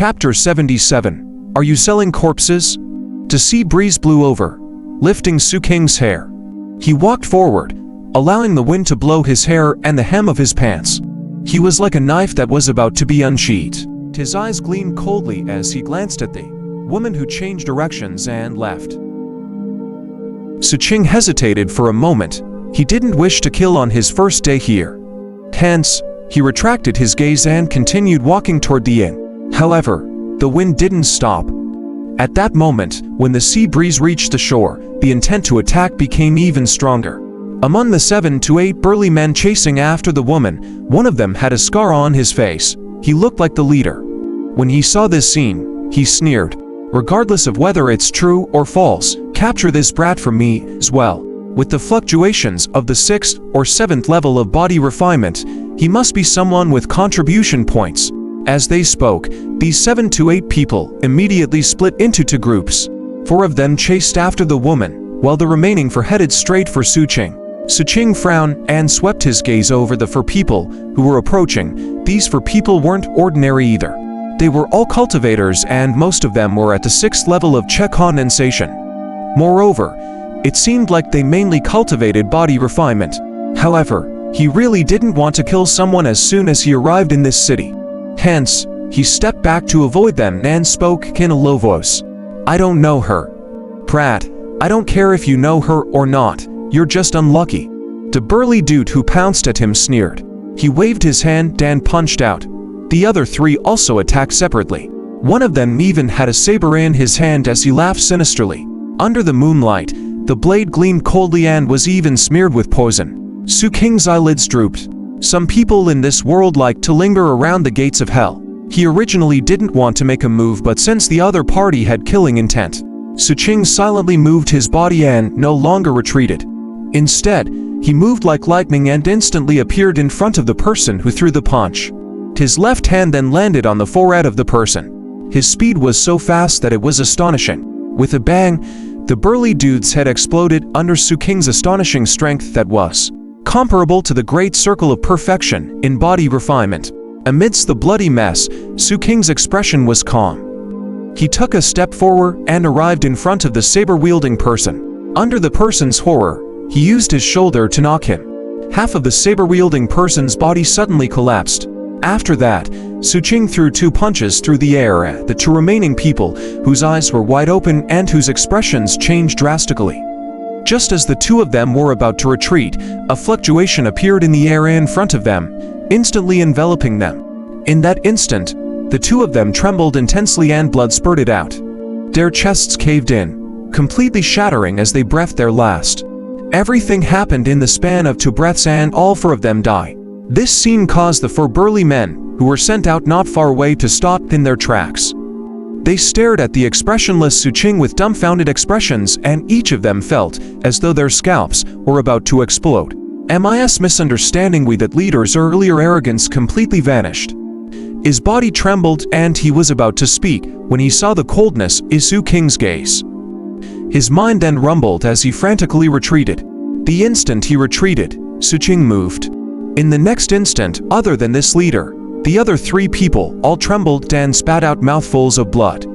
Chapter 77. Are you selling corpses? The sea breeze blew over, lifting Xu Qing's hair. He walked forward, allowing the wind to blow his hair and the hem of his pants. He was like a knife that was about to be unsheathed. His eyes gleamed coldly as he glanced at the woman who changed directions and left. Xu Qing hesitated for a moment. He didn't wish to kill on his first day here. Hence, he retracted his gaze and continued walking toward the inn. However, the wind didn't stop. At that moment, when the sea breeze reached the shore, the intent to attack became even stronger. Among the 7 to 8 burly men chasing after the woman, one of them had a scar on his face. He looked like the leader. When he saw this scene, he sneered. Regardless of whether it's true or false, capture this brat from me as well. With the fluctuations of the 6th or 7th level of body refinement, he must be someone with contribution points. As they spoke, these 7 to 8 people immediately split into 2 groups. 4 of them chased after the woman, while the remaining 4 headed straight for Xu Qing. Xu Qing frowned and swept his gaze over the 4 people who were approaching. These 4 people weren't ordinary either. They were all cultivators, and most of them were at the 6th level of condensation. Moreover, it seemed like they mainly cultivated body refinement. However, he really didn't want to kill someone as soon as he arrived in this city. Hence, he stepped back to avoid them and spoke in a low voice. I don't know her. Brat, I don't care if you know her or not, you're just unlucky. The burly dude who pounced at him sneered. He waved his hand and punched out. The other 3 also attacked separately. One of them even had a saber in his hand as he laughed sinisterly. Under the moonlight, the blade gleamed coldly and was even smeared with poison. Xu Qing's eyelids drooped. Some people in this world like to linger around the gates of hell. He originally didn't want to make a move, but since the other party had killing intent, Xu Qing silently moved his body and no longer retreated. Instead, he moved like lightning and instantly appeared in front of the person who threw the punch. His left hand then landed on the forehead of the person. His speed was so fast that it was astonishing. With a bang, the burly dude's head exploded under Xu Qing's astonishing strength that was comparable to the great circle of perfection in body refinement. Amidst the bloody mess, Xu Qing's expression was calm. He took a step forward and arrived in front of the saber-wielding person. Under the person's horror, he used his shoulder to knock him. Half of the saber-wielding person's body suddenly collapsed. After that, Xu Qing threw 2 punches through the air at the 2 remaining people, whose eyes were wide open and whose expressions changed drastically. Just as the 2 of them were about to retreat, a fluctuation appeared in the air in front of them, instantly enveloping them. In that instant, the 2 of them trembled intensely and blood spurted out. Their chests caved in, completely shattering as they breathed their last. Everything happened in the span of 2 breaths and all 4 of them died. This scene caused the 4 burly men, who were sent out not far away, to stop in their tracks. They stared at the expressionless Xu Qing with dumbfounded expressions, and each of them felt as though their scalps were about to explode. MIS misunderstanding that leader's earlier arrogance completely vanished. His body trembled and he was about to speak when he saw the coldness in Xu Qing's gaze. His mind then rumbled as he frantically retreated. The instant he retreated, Xu Qing moved. In the next instant, other than this leader, the other 3 people all trembled and spat out mouthfuls of blood.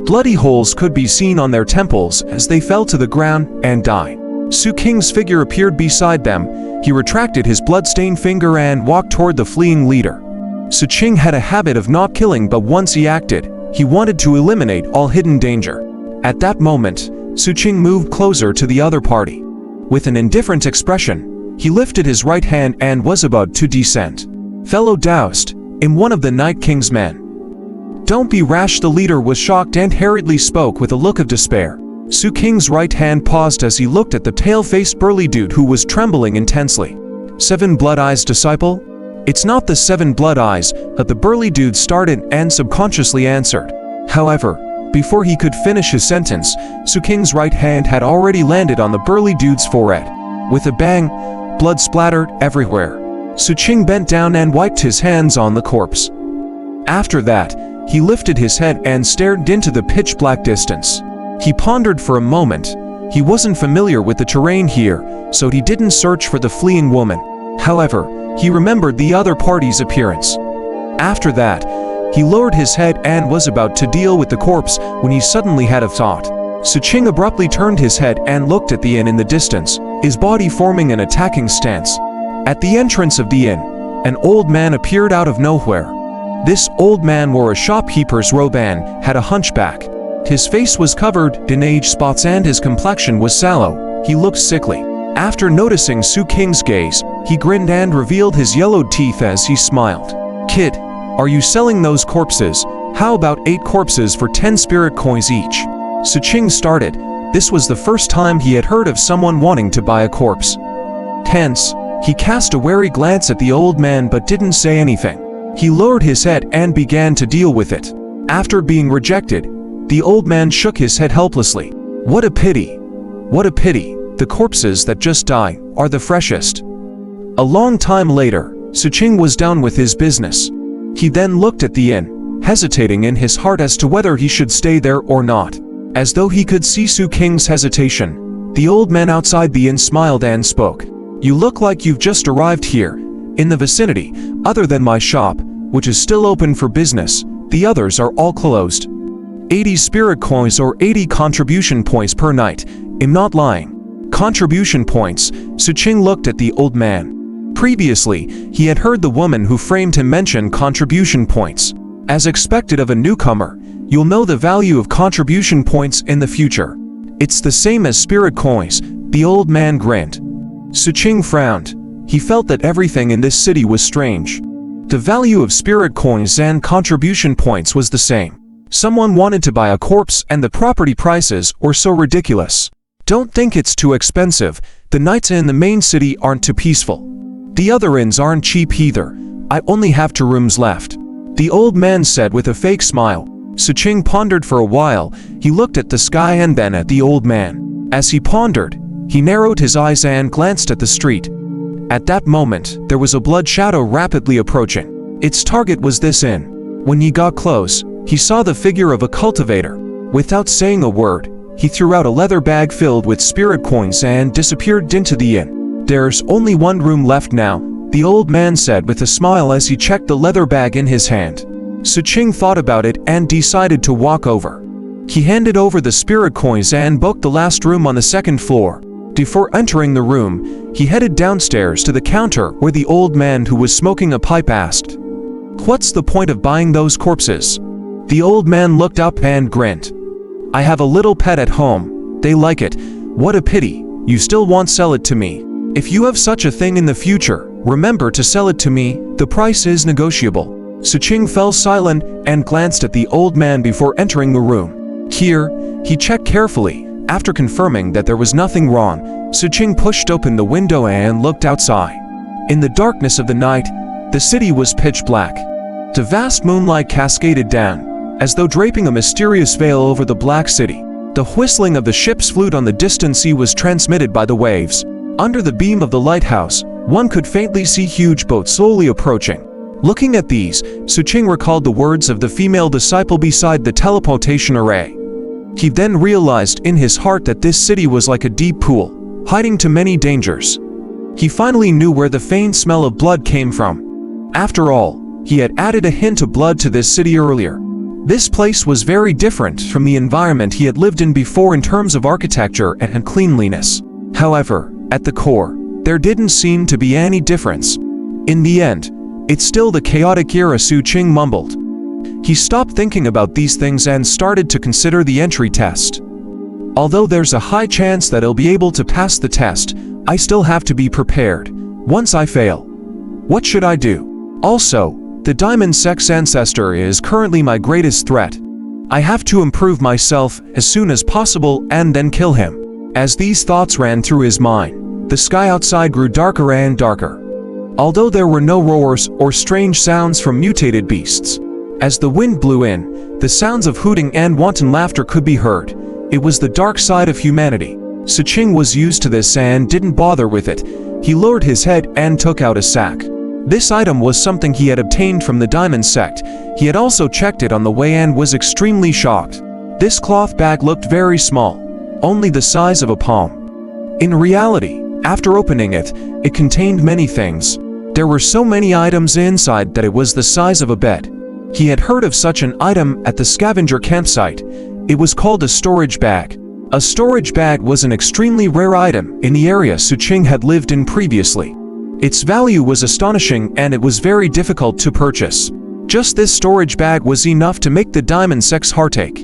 Bloody holes could be seen on their temples as they fell to the ground and died. Xu Qing's figure appeared beside them. He retracted his blood-stained finger and walked toward the fleeing leader. Xu Qing had a habit of not killing, but once he acted, he wanted to eliminate all hidden danger. At that moment, Xu Qing moved closer to the other party. With an indifferent expression, he lifted his right hand and was about to descend. Fellow doused in one of the Night King's men. Don't be rash, the leader was shocked and hurriedly spoke with a look of despair. Xu Qing's right hand paused as he looked at the pale-faced burly dude who was trembling intensely. 7 Blood Eyes disciple? It's not the 7 Blood Eyes, but the burly dude started and subconsciously answered. However, before he could finish his sentence, Xu Qing's right hand had already landed on the burly dude's forehead. With a bang, blood splattered everywhere. Xu Qing bent down and wiped his hands on the corpse. After that, he lifted his head and stared into the pitch-black distance. He pondered for a moment. He wasn't familiar with the terrain here, so he didn't search for the fleeing woman. However, he remembered the other party's appearance. After that, He lowered his head and was about to deal with the corpse when he suddenly had a thought. Xu Qing abruptly turned his head and looked at the inn in the distance, his body forming an attacking stance. At the entrance of the inn, an old man appeared out of nowhere. This old man wore a shopkeeper's robe and had a hunchback. His face was covered in age spots and his complexion was sallow. He looked sickly. After noticing Xu Qing's gaze, he grinned and revealed his yellowed teeth as he smiled. "Kid, are you selling those corpses? How about 8 corpses for 10 spirit coins each?" Xu Qing started. This was the first time he had heard of someone wanting to buy a corpse. Hence, he cast a wary glance at the old man but didn't say anything. He lowered his head and began to deal with it. After being rejected, the old man shook his head helplessly. "What a pity! What a pity! The corpses that just die are the freshest." A long time later, Xu Qing was done with his business. He then looked at the inn, hesitating in his heart as to whether he should stay there or not. As though he could see Xu Qing's hesitation, the old man outside the inn smiled and spoke. "You look like you've just arrived here. In the vicinity, other than my shop, which is still open for business, the others are all closed. 80 spirit coins or 80 contribution points per night. I'm not lying." Contribution points. Xu Qing looked at the old man. Previously, he had heard the woman who framed him mention contribution points. As expected of a newcomer, you'll know the value of contribution points in the future. It's the same as spirit coins, the old man grinned. Xu Qing frowned. He felt that everything in this city was strange. The value of spirit coins and contribution points was the same. Someone wanted to buy a corpse and the property prices were so ridiculous. Don't think it's too expensive. The nights in the main city aren't too peaceful. The other inns aren't cheap either. I only have 2 rooms left, the old man said with a fake smile. Xu Qing pondered for a while. He looked at the sky and then at the old man. As he pondered, he narrowed his eyes and glanced at the street. At that moment, there was a blood shadow rapidly approaching. Its target was this inn. When he got close, he saw the figure of a cultivator. Without saying a word, he threw out a leather bag filled with spirit coins and disappeared into the inn. "There's only 1 room left now," the old man said with a smile as he checked the leather bag in his hand. Xu Qing thought about it and decided to walk over. He handed over the spirit coins and booked the last room on the 2nd floor. Before entering the room, he headed downstairs to the counter where the old man who was smoking a pipe asked, "What's the point of buying those corpses?" The old man looked up and grinned. "I have a little pet at home. They like it. What a pity. You still won't sell it to me. If you have such a thing in the future, remember to sell it to me. The price is negotiable." Xu Qing fell silent and glanced at the old man before entering the room. Here, he checked carefully. After confirming that there was nothing wrong, Xu Qing pushed open the window and looked outside. In the darkness of the night, the city was pitch black. The vast moonlight cascaded down, as though draping a mysterious veil over the black city. The whistling of the ship's flute on the distant sea was transmitted by the waves. Under the beam of the lighthouse, one could faintly see huge boats slowly approaching. Looking at these, Xu Qing recalled the words of the female disciple beside the teleportation array. He then realized in his heart that this city was like a deep pool, hiding to many dangers. He finally knew where the faint smell of blood came from. After all, he had added a hint of blood to this city earlier. This place was very different from the environment he had lived in before in terms of architecture and cleanliness. However, at the core, there didn't seem to be any difference. In the end, it's still the chaotic era, Xu Qing mumbled. He stopped thinking about these things and started to consider the entry test. Although there's a high chance that I'll be able to pass the test, I still have to be prepared. Once I fail, what should I do? Also, the diamond sex ancestor is currently my greatest threat. I have to improve myself as soon as possible and then kill him. As these thoughts ran through his mind, the sky outside grew darker and darker. Although there were no roars or strange sounds from mutated beasts, as the wind blew in, the sounds of hooting and wanton laughter could be heard. It was the dark side of humanity. Xu Qing was used to this and didn't bother with it. He lowered his head and took out a sack. This item was something he had obtained from the diamond sect. He had also checked it on the way and was extremely shocked. This cloth bag looked very small, only the size of a palm. In reality, after opening it, it contained many things. There were so many items inside that it was the size of a bed. He had heard of such an item at the scavenger campsite. It was called a storage bag. A storage bag was an extremely rare item in the area Xu Qing had lived in previously. Its value was astonishing and it was very difficult to purchase. Just this storage bag was enough to make the diamond sex heartache.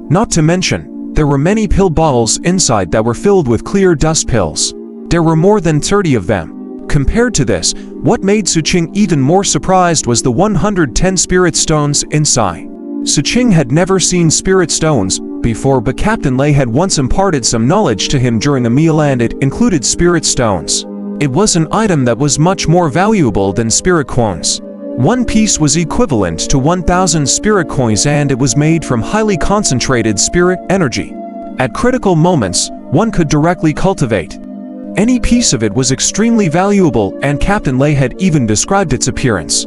Not to mention, there were many pill bottles inside that were filled with clear dust pills. There were more than 30 of them. Compared to this, what made Xu Qing even more surprised was the 110 spirit stones inside. Xu Qing had never seen spirit stones before, but Captain Lei had once imparted some knowledge to him during a meal, and it included spirit stones. It was an item that was much more valuable than spirit coins. One piece was equivalent to 1,000 spirit coins, and it was made from highly concentrated spirit energy. At critical moments, one could directly cultivate. Any piece of it was extremely valuable, and Captain Lei had even described its appearance.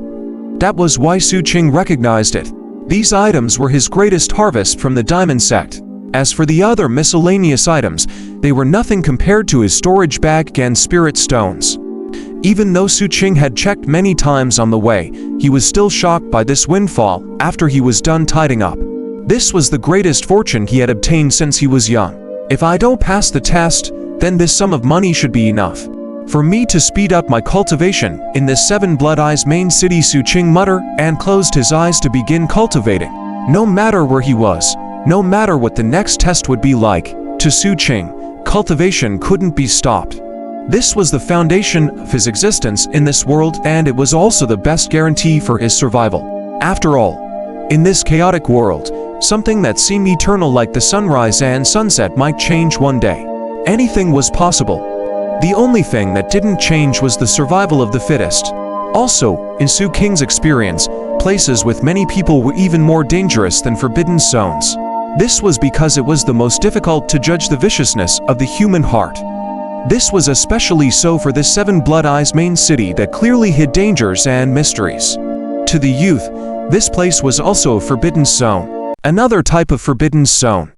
That was why Xu Qing recognized it. These items were his greatest harvest from the diamond sect. As for the other miscellaneous items, they were nothing compared to his storage bag and spirit stones. Even though Xu Qing had checked many times on the way, he was still shocked by this windfall after he was done tidying up. This was the greatest fortune he had obtained since he was young. If I don't pass the test, then this sum of money should be enough for me to speed up my cultivation in this Seven Blood Eyes main city. Xu Qing muttered and closed his eyes to begin cultivating. No matter where he was, no matter what the next test would be like, to Xu Qing, cultivation couldn't be stopped. This was the foundation of his existence in this world, and it was also the best guarantee for his survival. After all, in this chaotic world, something that seemed eternal like the sunrise and sunset might change one day. Anything was possible. The only thing that didn't change was the survival of the fittest. Also, in Xu Qing's experience, places with many people were even more dangerous than forbidden zones. This was because it was the most difficult to judge the viciousness of the human heart. This was especially so for this Seven Blood Eyes main city that clearly hid dangers and mysteries. To the youth, this place was also a forbidden zone. Another type of forbidden zone.